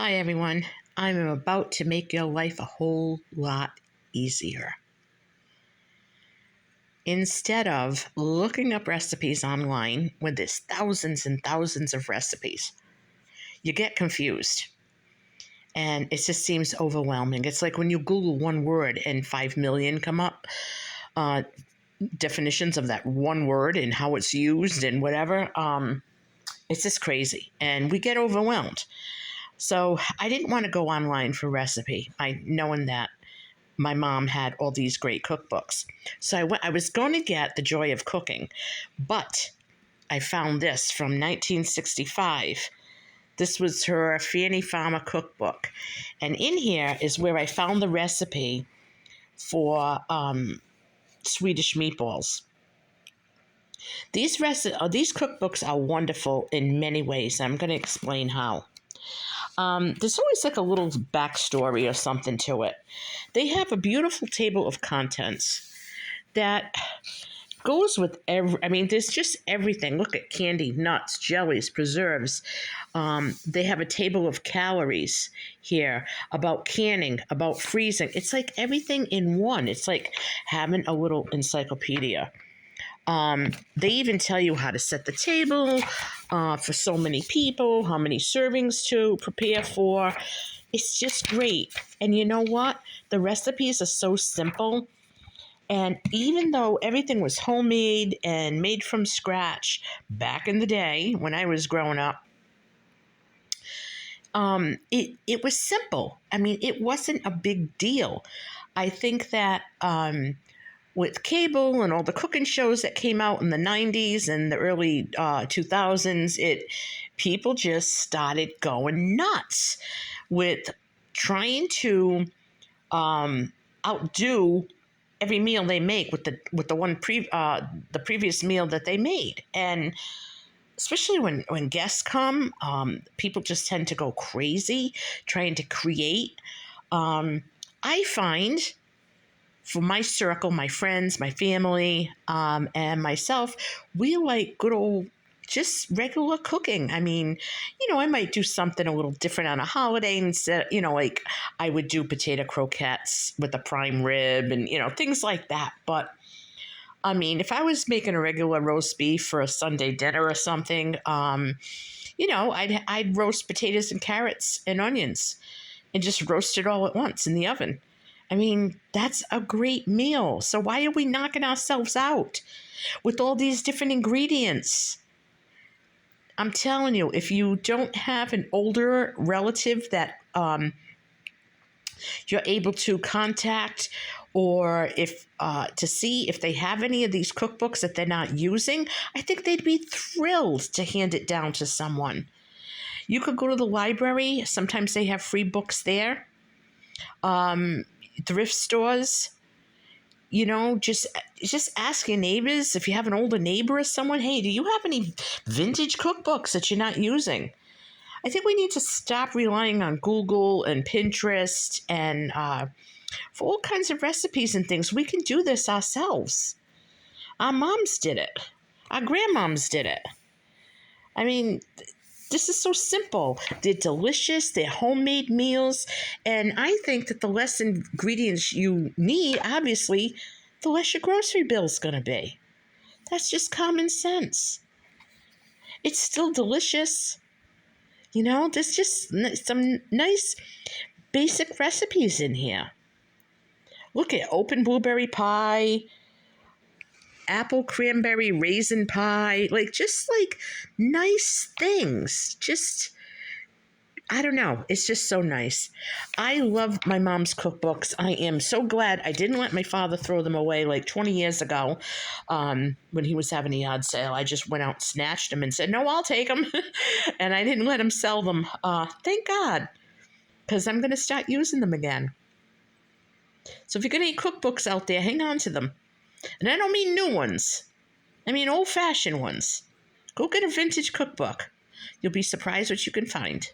Hi, everyone. I'm about to make your life a whole lot easier. Instead of looking up recipes online when there's thousands and thousands of recipes, you get confused and it just seems overwhelming. It's like when you Google one word and 5 million come up, uh, definitions of that one word and how it's used and whatever. It's just crazy and we get overwhelmed. So I didn't want to go online for recipe, knowing that my mom had all these great cookbooks. So I was going to get The Joy of Cooking, but I found this from 1965. This was her Fanny Farmer cookbook. And in here is where I found the recipe for Swedish meatballs. These cookbooks are wonderful in many ways. I'm going to explain how. There's always like a little backstory or something to it. They have a beautiful table of contents that goes with there's just everything. Look at candy, nuts, jellies, preserves. They have a table of calories here about canning, about freezing. It's like everything in one. It's like having a little encyclopedia. They even tell you how to set the table for so many people, how many servings to prepare for. It's just great. And you know what? The recipes are so simple. And even though everything was homemade and made from scratch back in the day when I was growing up, it was simple. I mean, it wasn't a big deal. I think that with cable and all the cooking shows that came out in the 90s and the early 2000s, people just started going nuts with trying to outdo every meal they make with the previous meal that they made. And especially when guests come, people just tend to go crazy trying to create. I find for my circle, my friends, my family, and myself, we like good old just regular cooking. I mean, I might do something a little different on a holiday instead, like I would do potato croquettes with a prime rib and, things like that. But I mean, if I was making a regular roast beef for a Sunday dinner or something, I'd roast potatoes and carrots and onions and just roast it all at once in the oven. I mean, that's a great meal. So why are we knocking ourselves out with all these different ingredients? I'm telling you, if you don't have an older relative that you're able to contact, or if to see if they have any of these cookbooks that they're not using, I think they'd be thrilled to hand it down to someone. You could go to the library. Sometimes they have free books there. Thrift stores, just ask your neighbors. If you have an older neighbor or someone, hey, do you have any vintage cookbooks that you're not using? I think we need to stop relying on Google and Pinterest and for all kinds of recipes and things. We can do this ourselves. Our moms did it. Our grandmoms did it. I mean, this is so simple. They're delicious. They're homemade meals. And I think that the less ingredients you need, obviously, the less your grocery bill is going to be. That's just common sense. It's still delicious. There's just some nice basic recipes in here. Look at open blueberry pie, apple cranberry raisin pie, just nice things. Just, I don't know. It's just so nice. I love my mom's cookbooks. I am so glad I didn't let my father throw them away like 20 years ago when he was having a yard sale. I just went out, snatched them and said, no, I'll take them. And I didn't let him sell them. Thank God, because I'm going to start using them again. So if you're going to eat cookbooks out there, hang on to them. And I don't mean new ones. I mean old-fashioned ones. Go get a vintage cookbook. You'll be surprised what you can find.